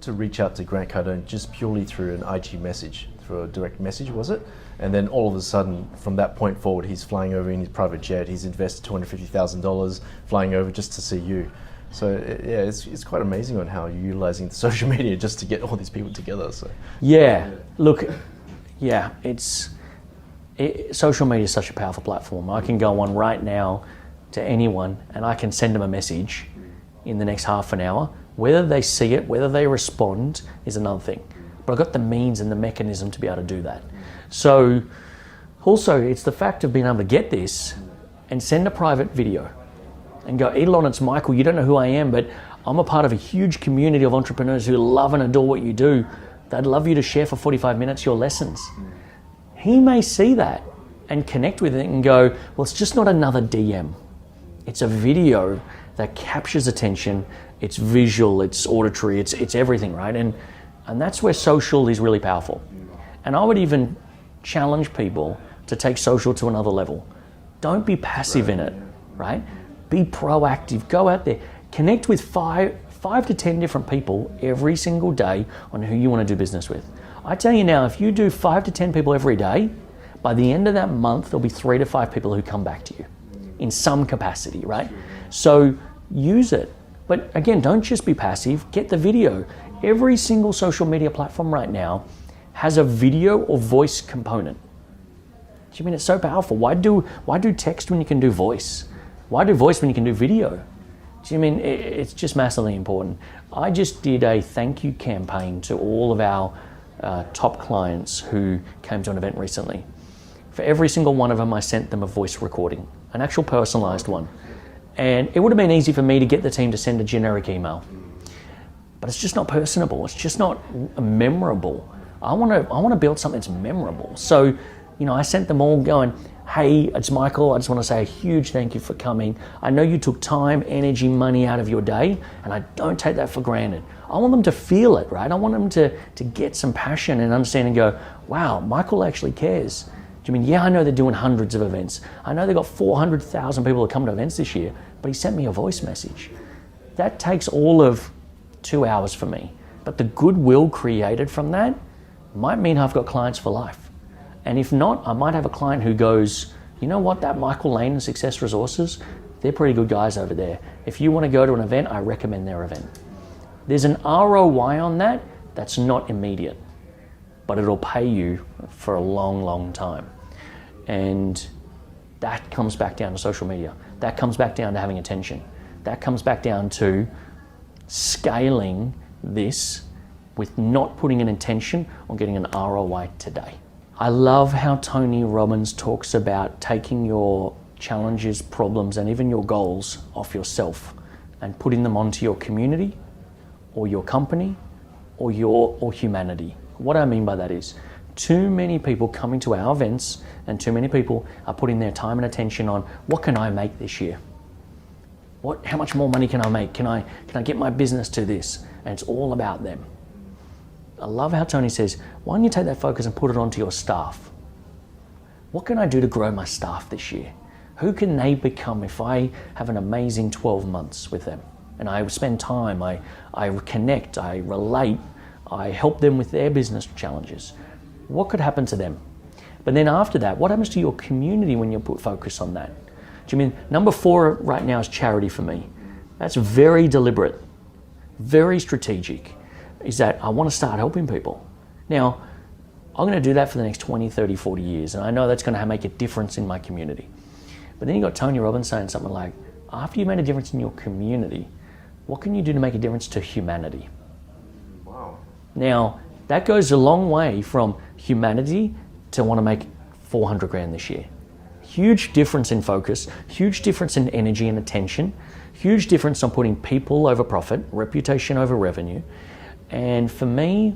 to reach out to Grant Cardone just purely through an IG message, through a direct message, was it? And then all of a sudden, from that point forward, he's flying over in his private jet. He's invested $250,000 flying over just to see you. So yeah, it's quite amazing on how you're utilizing social media just to get all these people together. So yeah, look, yeah, social media is such a powerful platform. I can go on right now to anyone and I can send them a message in the next half an hour. Whether they see it, whether they respond is another thing. But I've got the means and the mechanism to be able to do that. So also it's the fact of being able to get this and send a private video and go, Elon, it's Michael, you don't know who I am, but I'm a part of a huge community of entrepreneurs who love and adore what you do. They'd love you to share for 45 minutes your lessons. He may see that and connect with it and go, well, it's just not another DM. It's a video that captures attention. It's visual, it's auditory, it's everything, right? And that's where social is really powerful. And I would even challenge people to take social to another level. Don't be passive in it, right? Be proactive, go out there, connect with five to 10 different people every single day on who you want to do business with. I tell you now, if you do 5 to 10 people every day, by the end of that month, there'll be 3 to 5 people who come back to you in some capacity, right? So use it. But again, don't just be passive, get the video. Every single social media platform right now has a video or voice component. Do you mean it's so powerful? Why do text when you can do voice? Why do voice when you can do video? Do you mean it's just massively important? I just did a thank you campaign to all of our top clients who came to an event recently. For every single one of them, I sent them a voice recording, an actual personalized one. And it would have been easy for me to get the team to send a generic email, but it's just not personable. It's just not memorable. I want to build something that's memorable. So, I sent them all going, hey, it's Michael. I just want to say a huge thank you for coming. I know you took time, energy, money out of your day, and I don't take that for granted. I want them to feel it, right? I want them to get some passion and understand and go, wow, Michael actually cares. Do you mean, yeah, I know they're doing hundreds of events. I know they've got 400,000 people that come to events this year, but he sent me a voice message. That takes all of 2 hours for me. But the goodwill created from that might mean I've got clients for life. And if not, I might have a client who goes, you know what, that Michael Lane and Success Resources, they're pretty good guys over there. If you want to go to an event, I recommend their event. There's an ROI on that that's not immediate, but it'll pay you for a long, long time. And that comes back down to social media. That comes back down to having attention. That comes back down to scaling this with not putting an intention on getting an ROI today. I love how Tony Robbins talks about taking your challenges, problems, and even your goals off yourself and putting them onto your community or your company or humanity. What I mean by that is too many people coming to our events and too many people are putting their time and attention on what can I make this year? How much more money can I make? Can I get my business to this? And it's all about them. I love how Tony says, why don't you take that focus and put it onto your staff? What can I do to grow my staff this year? Who can they become if I have an amazing 12 months with them? And I spend time, I connect, I relate, I help them with their business challenges. What could happen to them? But then after that, what happens to your community when you put focus on that? Do you mean, number 4 right now is charity for me. That's very deliberate, very strategic, is that I want to start helping people. Now, I'm going to do that for the next 20, 30, 40 years, and I know that's going to make a difference in my community. But then you got Tony Robbins saying something like, after you made a difference in your community, what can you do to make a difference to humanity? Wow. Now, that goes a long way from humanity to want to make 400 grand this year. Huge difference in focus, huge difference in energy and attention, huge difference on putting people over profit, reputation over revenue. And for me,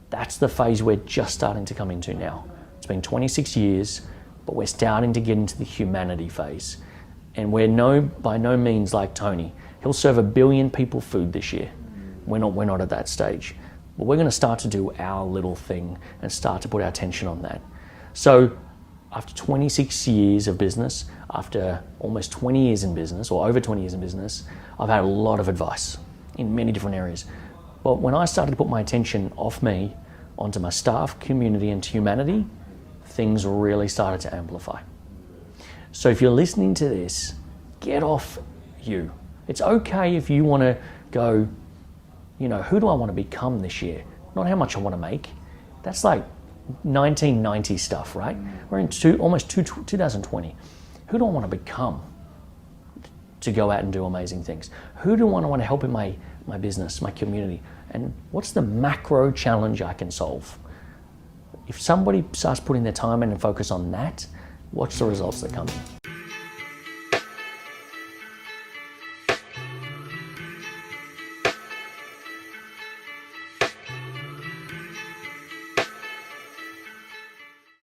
that's the phase we're just starting to come into now. It's been 26 years, but we're starting to get into the humanity phase. And we're by no means like Tony. He'll serve 1 billion people food this year. We're not at that stage. But we're going to start to do our little thing and start to put our attention on that. So after 26 years of business, after almost 20 years in business, or over 20 years in business, I've had a lot of advice in many different areas. But when I started to put my attention off me onto my staff, community, and humanity, things really started to amplify. So if you're listening to this, get off you. It's okay if you want to go, you know, who do I want to become this year? Not how much I want to make. That's like 1990 stuff, right? We're in 2020. Who do I want to become to go out and do amazing things? Who do I want to help in my business, my community? And what's the macro challenge I can solve? If somebody starts putting their time in and focus on that, watch the results that come in.